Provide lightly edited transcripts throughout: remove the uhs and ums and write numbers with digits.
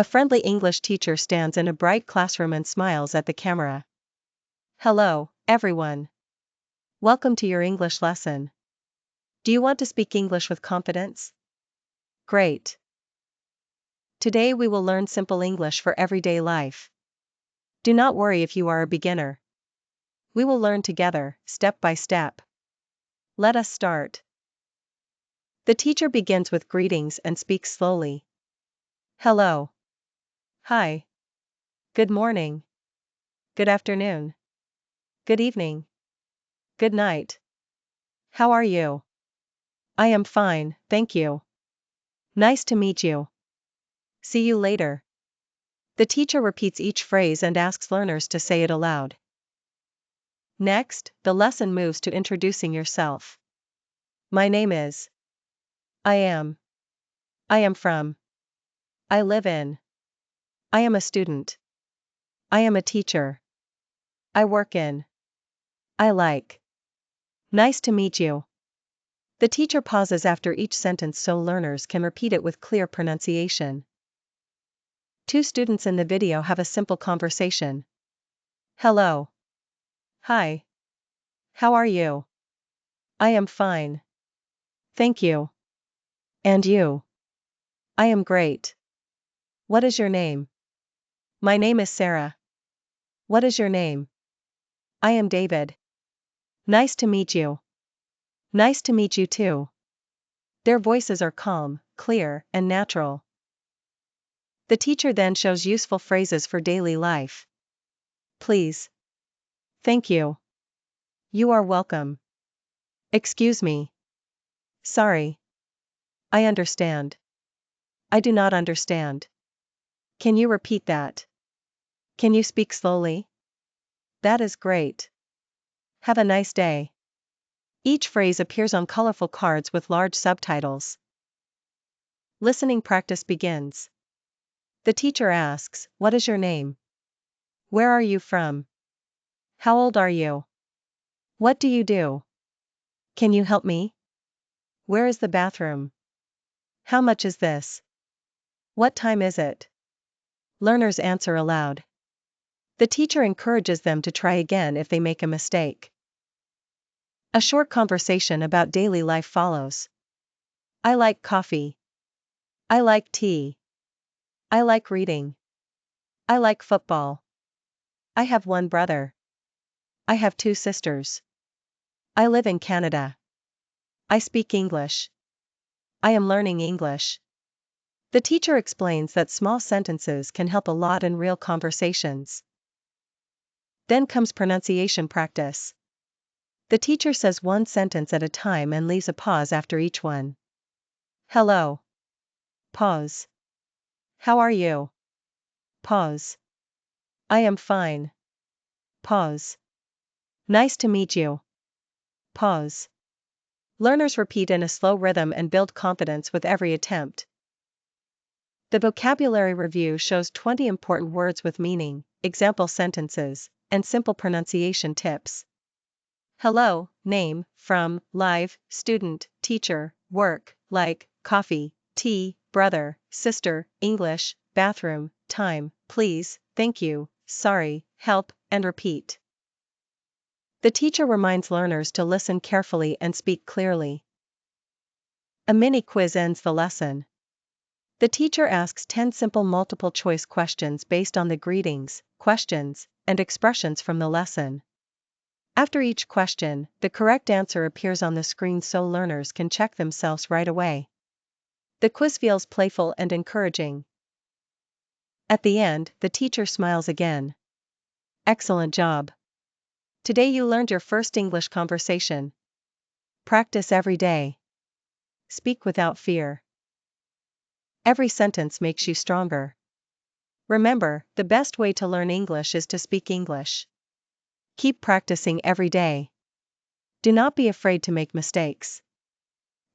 A friendly English teacher stands in a bright classroom and smiles at the camera. Hello, everyone. Welcome to your English lesson. Do you want to speak English with confidence? Great. Today we will learn simple English for everyday life. Do not worry if you are a beginner. We will learn together, step by step. Let us start. The teacher begins with greetings and speaks slowly. Hello. Hi. Good morning. Good afternoon. Good evening. Good night. How are you? I am fine, thank you. Nice to meet you. See you later. The teacher repeats each phrase and asks learners to say it aloud. Next, the lesson moves to introducing yourself. My name is. I am from. I live in. I am a student. I am a teacher. I work in. I like. Nice to meet you. The teacher pauses after each sentence so learners can repeat it with clear pronunciation. Two students in the video have a simple conversation. Hello. Hi. How are you? I am fine. Thank you. And you? I am great. What is your name? My name is Sarah. What is your name? I am David. Nice to meet you. Nice to meet you too. Their voices are calm, clear, and natural. The teacher then shows useful phrases for daily life. Please. Thank you. You are welcome. Excuse me. Sorry. I understand. I do not understand. Can you repeat that? Can you speak slowly? That is great. Have a nice day. Each phrase appears on colorful cards with large subtitles. Listening practice begins. The teacher asks, what is your name? Where are you from? How old are you? What do you do? Can you help me? Where is the bathroom? How much is this? What time is it? Learners answer aloud. The teacher encourages them to try again if they make a mistake. A short conversation about daily life follows. I like coffee. I like tea. I like reading. I like football. I have one brother. I have two sisters. I live in Canada. I speak English. I am learning English. The teacher explains that small sentences can help a lot in real conversations. Then comes pronunciation practice. The teacher says one sentence at a time and leaves a pause after each one. Hello. Pause. How are you? Pause. I am fine. Pause. Nice to meet you. Pause. Learners repeat in a slow rhythm and build confidence with every attempt. The vocabulary review shows 20 important words with meaning, example sentences, and simple pronunciation tips. Hello, name, from, live, student, teacher, work, like, coffee, tea, brother, sister, English, bathroom, time, please, thank you, sorry, help, and repeat. The teacher reminds learners to listen carefully and speak clearly. A mini quiz ends the lesson. The teacher asks 10 simple multiple-choice questions based on the greetings, questions, and expressions from the lesson. After each question, the correct answer appears on the screen so learners can check themselves right away. The quiz feels playful and encouraging. At the end, the teacher smiles again. Excellent job. Today you learned your first English conversation. Practice every day. Speak without fear. Every sentence makes you stronger. Remember, the best way to learn English is to speak English. Keep practicing every day. Do not be afraid to make mistakes.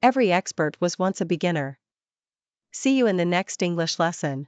Every expert was once a beginner. See you in the next English lesson.